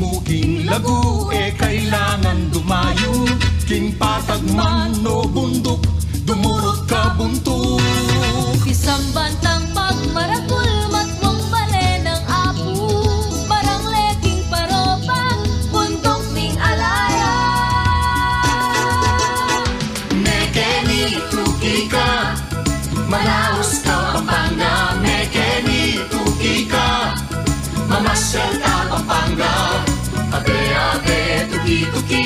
Muging lagu kailangan dumayo, king patagman no bundok, dumurot ka buntok. Isang bantang pagmarakul, matmong bale ng apu, marang leking paropa, bundok ning alaya. Mekeni tuki ka, Manaus ka Pampanga. Mekeni tuki ka, mamasyal ka Pampanga. Abe abe tuki tuki,